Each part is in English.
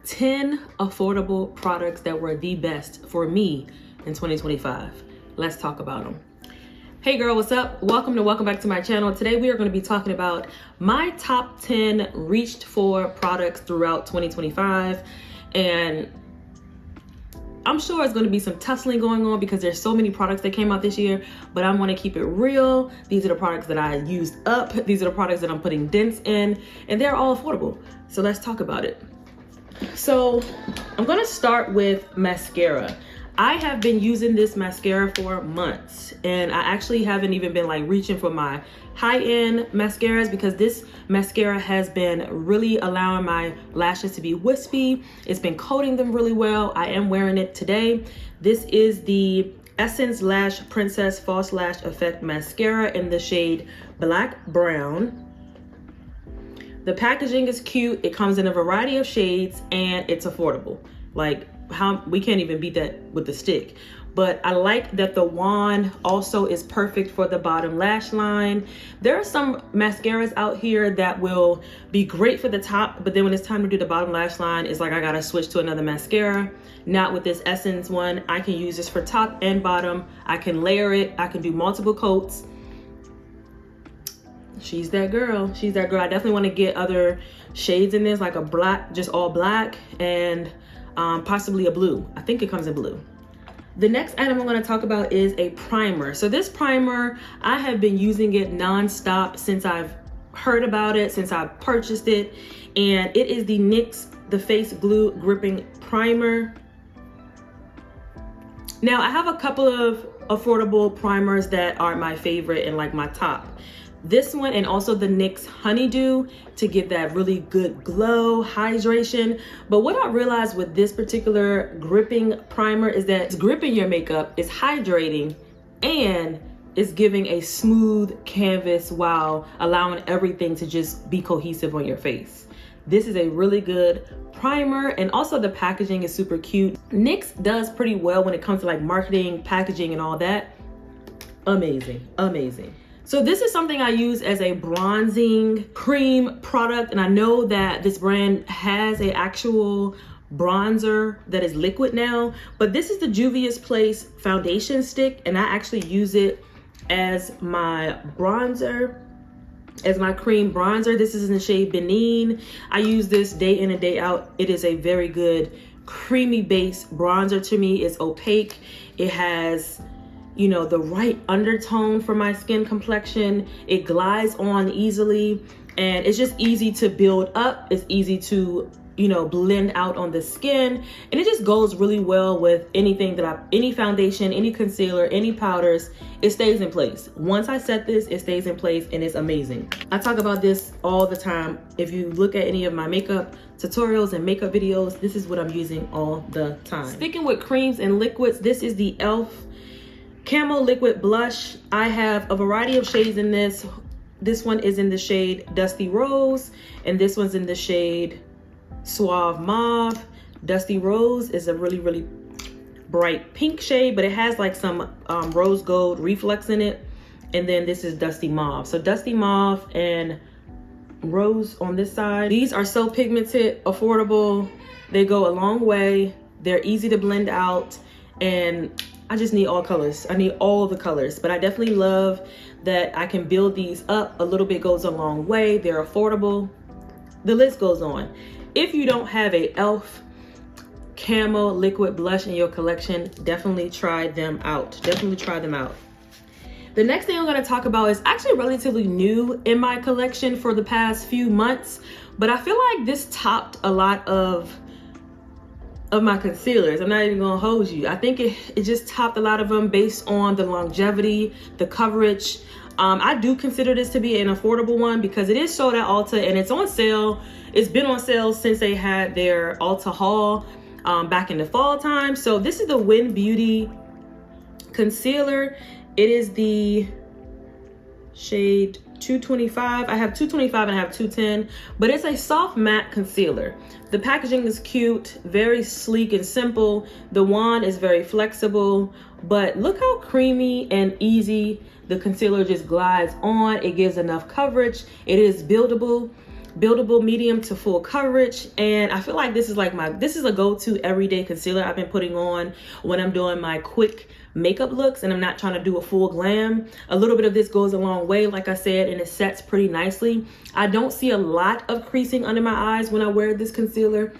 10 affordable products that were the best for me in 2025. Let's talk about them. Hey girl, what's up? Welcome back to my channel. Today we are going to be talking about my top 10 reached for products throughout 2025. And I'm sure it's going to be some tussling going on because there's so many products that came out this year, but I want to keep it real. These are the products that I used up. These are the products that I'm putting dents in, and they're all affordable. So let's talk about it. So I'm going to start with mascara. I have been using this mascara for months, and I actually haven't even been like reaching for my high-end mascaras because this mascara has been really allowing my lashes to be wispy. It's been coating them really well. I am wearing it today. This is the Essence Lash Princess False Lash Effect Mascara in the shade Black Brown. The packaging is cute. It comes in a variety of shades and it's affordable. Like, how we can't even beat that with the stick. But I like that the wand also is perfect for the bottom lash line. There are some mascaras out here that will be great for the top, but then when it's time to do the bottom lash line, it's like I gotta switch to another mascara. Not with this Essence one. I can use this for top and bottom. I can layer it. I can do multiple coats. She's that girl. She's that girl. I definitely want to get other shades in this, like a black, just all black, and possibly a blue. I think it comes in blue. The next item I'm going to talk about is a primer. So this primer, I have been using it non-stop since I've heard about it, since I purchased it, and it is the NYX The Face Glue Gripping Primer. Now I have a couple of affordable primers that are my favorite and like my top. This one and also the NYX Honeydew to give that really good glow, hydration. But what I realized with this particular gripping primer is that it's gripping your makeup, it's hydrating, and it's giving a smooth canvas while allowing everything to just be cohesive on your face. This is a really good primer, and also the packaging is super cute. NYX does pretty well when it comes to like marketing, packaging, and all that. Amazing, amazing. So this is something I use as a bronzing cream product, and I know that this brand has an actual bronzer that is liquid now, but this is the Juvias Place foundation stick, and I actually use it as my bronzer, as my cream bronzer. This is in the shade Benin. I use this day in and day out. It is a very good creamy base bronzer to me. It's opaque. It has, you know, the right undertone for my skin complexion. It glides on easily, and it's just easy to build up. It's easy to, you know, blend out on the skin, and it just goes really well with anything that any foundation, any concealer, any powders. It stays in place. Once I set this, it stays in place, and it's amazing. I talk about this all the time. If you look at any of my makeup tutorials and makeup videos, this is what I'm using all the time. Sticking with creams and liquids, this is the e.l.f. Camo Liquid Blush. I have a variety of shades in this. This one is in the shade Dusty Rose, and this one's in the shade Suave Mauve. Dusty Rose is a really, really bright pink shade, but it has like some rose gold reflex in it. And then this is Dusty Mauve. So Dusty Mauve and rose on this side. These are so pigmented, affordable. They go a long way. They're easy to blend out, and I just need all colors. I need all the colors, but I definitely love that I can build these up. A little bit goes a long way. They're affordable. The list goes on. If you don't have a e.l.f. Camo Liquid Blush in your collection, definitely try them out. Definitely try them out. The next thing I'm going to talk about is actually relatively new in my collection for the past few months, but I feel like this topped a lot of my concealers. I'm not even gonna hold you. I think it just topped a lot of them based on the longevity, the coverage. I do consider this to be an affordable one because it is sold at Ulta and it's on sale. It's been on sale since they had their Ulta haul back in the fall time. So this is the Win Beauty concealer. It is the shade 225. I have 225 and I have 210, but it's a soft matte concealer. The packaging is cute, very sleek and simple. The wand is very flexible, but look how creamy and easy the concealer just glides on. It gives enough coverage. It is buildable. buildable medium to full coverage, and I feel like this is like this is a go-to everyday concealer I've been putting on when I'm doing my quick makeup looks and I'm not trying to do a full glam. A little bit of this goes a long way, like I said, and it sets pretty nicely. I don't see a lot of creasing under my eyes when I wear this concealer.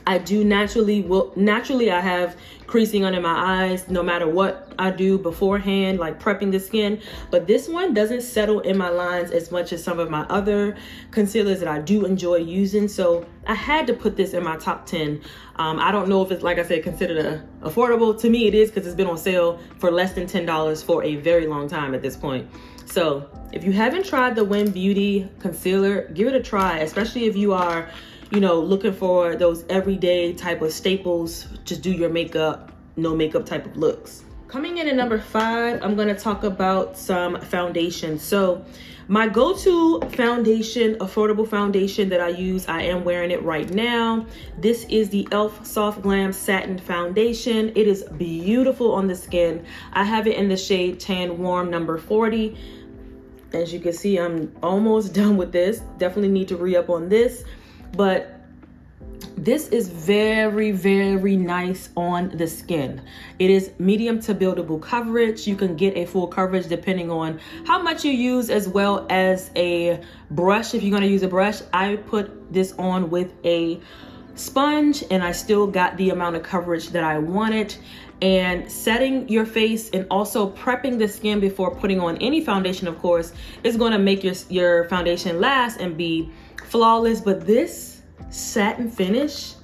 I do naturally I have creasing under my eyes no matter what I do beforehand, like prepping the skin, but this one doesn't settle in my lines as much as some of my other concealers that I do enjoy using, so I had to put this in my top 10. I don't know if it's, like I said, considered affordable. To me it is, because it's been on sale for less than $10 for a very long time at this point. So if you haven't tried the Win Beauty concealer, give it a try, especially if you are, you know, looking for those everyday type of staples, just do your makeup, no makeup type of looks. Coming in at number 5, I'm gonna talk about some foundation. So my go-to foundation, affordable foundation that I use, I am wearing it right now. This is the e.l.f. Soft Glam Satin Foundation. It is beautiful on the skin. I have it in the shade Tan Warm number 40. As you can see, I'm almost done with this. Definitely need to re-up on this. But this is very, very nice on the skin. It is medium to buildable coverage. You can get a full coverage depending on how much you use, as well as a brush. If you're going to use a brush, I put this on with a sponge and I still got the amount of coverage that I wanted. And setting your face and also prepping the skin before putting on any foundation, of course, is going to make your foundation last and be flawless. But this satin finish,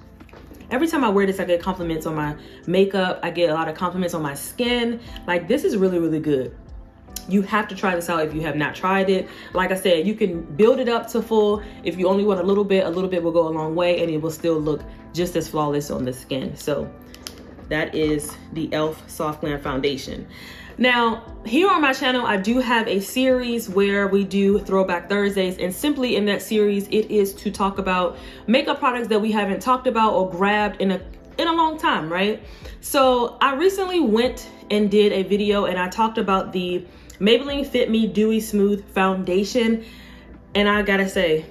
every time I wear this, I get compliments on my makeup. I get a lot of compliments on my skin. Like, this is really, really good. You have to try this out if you have not tried it. Like I said, you can build it up to full. If you only want a little bit will go a long way, and it will still look just as flawless on the skin. So that is the e.l.f. Soft Glam Foundation. Now, here on my channel, I do have a series where we do Throwback Thursdays, and simply in that series, it is to talk about makeup products that we haven't talked about or grabbed in a long time, right? So I recently went and did a video and I talked about the Maybelline Fit Me Dewy Smooth Foundation, and I gotta say,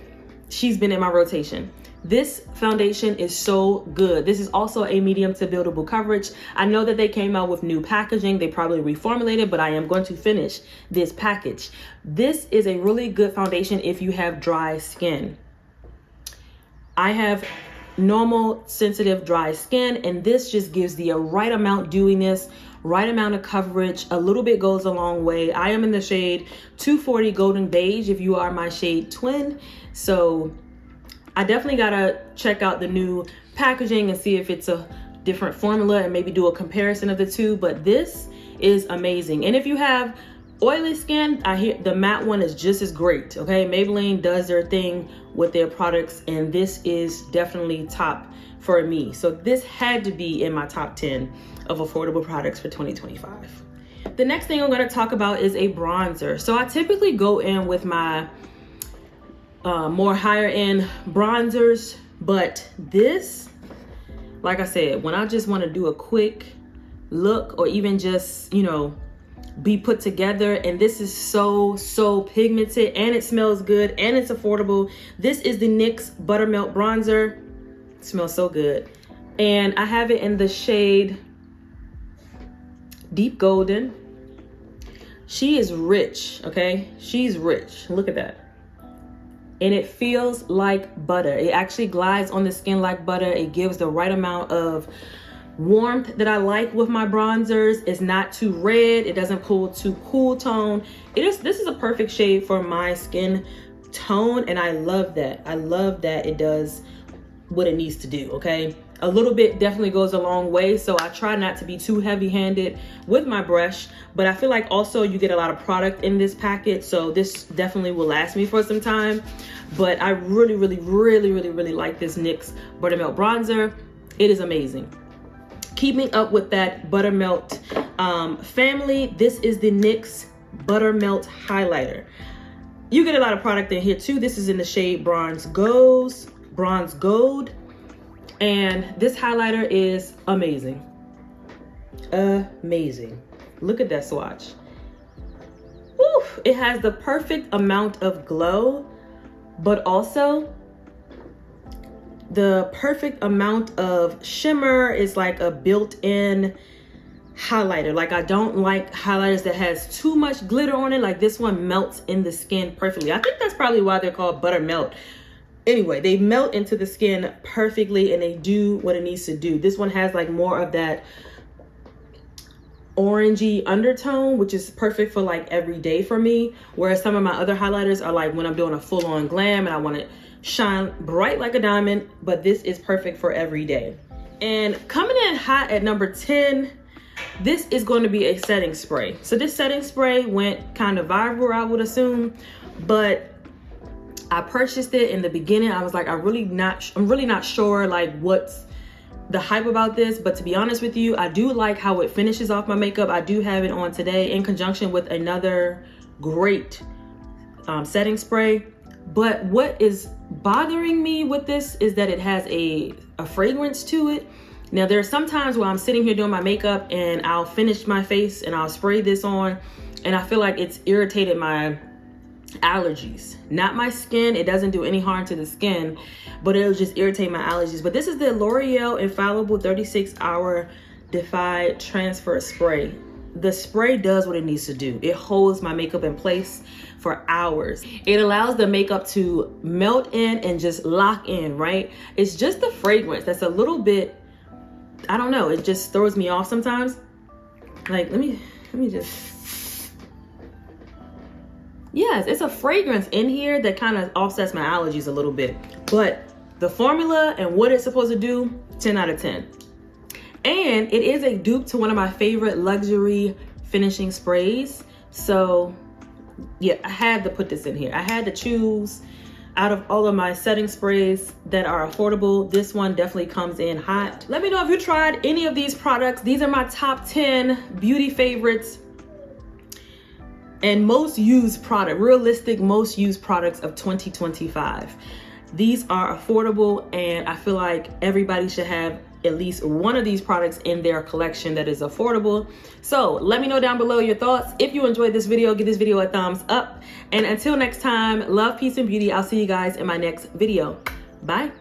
she's been in my rotation. This foundation is so good. This is also a medium to buildable coverage. I know that they came out with new packaging. They probably reformulated, but I am going to finish this package. This is a really good foundation if you have dry skin. I have normal, sensitive, dry skin, and this just gives the right amount dewiness, right amount of coverage. A little bit goes a long way. I am in the shade 240 Golden Beige if you are my shade twin. So I definitely gotta check out the new packaging and see if it's a different formula and maybe do a comparison of the two, but this is amazing. And if you have oily skin, I hear the matte one is just as great, okay? Maybelline does their thing with their products, and this is definitely top for me. So this had to be in my top 10 of affordable products for 2025. The next thing I'm gonna talk about is a bronzer. So I typically go in with my more higher end bronzers, but this, like I said, when I just want to do a quick look or even just, you know, be put together, and this is so pigmented and it smells good and it's affordable. This is the NYX Buttermilk Bronzer. It smells so good, and I have it in the shade Deep Golden. She is rich, okay? She's rich. Look at that. And it feels like butter. It actually glides on the skin like butter. It gives the right amount of warmth that I like with my bronzers. It's not too red. It doesn't pull too cool tone. This is a perfect shade for my skin tone, and I love that. I love that it does what it needs to do, okay? A little bit definitely goes a long way, so I try not to be too heavy-handed with my brush, but I feel like also you get a lot of product in this packet, so this definitely will last me for some time. But I really like this NYX Buttermilk Bronzer. It is amazing. Keeping up with that Buttermilk family, this is the NYX Buttermilk Highlighter. You get a lot of product in here too. This is in the shade Bronze Gold. And this highlighter is amazing. Amazing. Look at that swatch. Woo! It has the perfect amount of glow. but also the perfect amount of shimmer. Is like a built-in highlighter. Like, I don't like highlighters that has too much glitter on it. Like, this one melts in the skin perfectly. I think that's probably why they're called buttermelt. Anyway, they melt into the skin perfectly and they do what it needs to do. This one has like more of that orangey undertone, which is perfect for like every day for me. Whereas some of my other highlighters are like when I'm doing a full-on glam and I want to shine bright like a diamond, but this is perfect for every day. And coming in hot at number 10, this is going to be a setting spray. So this setting spray went kind of viral, I would assume, but I purchased it in the beginning. I was like, I'm really not sure like what's the hype about this, but to be honest with you, I do like how it finishes off my makeup. I do have it on today in conjunction with another great setting spray. But what is bothering me with this is that it has a fragrance to it. Now, there are some times where I'm sitting here doing my makeup and I'll finish my face and I'll spray this on and I feel like it's irritated my allergies, not my skin. It doesn't do any harm to the skin, but it'll just irritate my allergies. But this is the L'Oreal Infallible 36-Hour Defy Transfer Spray. The spray does what it needs to do. It holds my makeup in place for hours. It allows the makeup to melt in and just lock in, right? It's just the fragrance that's a little bit, I don't know, it just throws me off sometimes. Like, let me just, yes, it's a fragrance in here that kind of offsets my allergies a little bit. But the formula and what it's supposed to do, 10 out of 10. And it is a dupe to one of my favorite luxury finishing sprays. So yeah, I had to put this in here. I had to choose out of all of my setting sprays that are affordable. This one definitely comes in hot. Let me know if you tried any of these products. These are my top 10 beauty favorites and most used product, realistic most used products of 2025. These are affordable and I feel like everybody should have at least one of these products in their collection that is affordable. So let me know down below your thoughts. If you enjoyed this video, give this video a thumbs up. And until next time, love, peace, and beauty. I'll see you guys in my next video. Bye.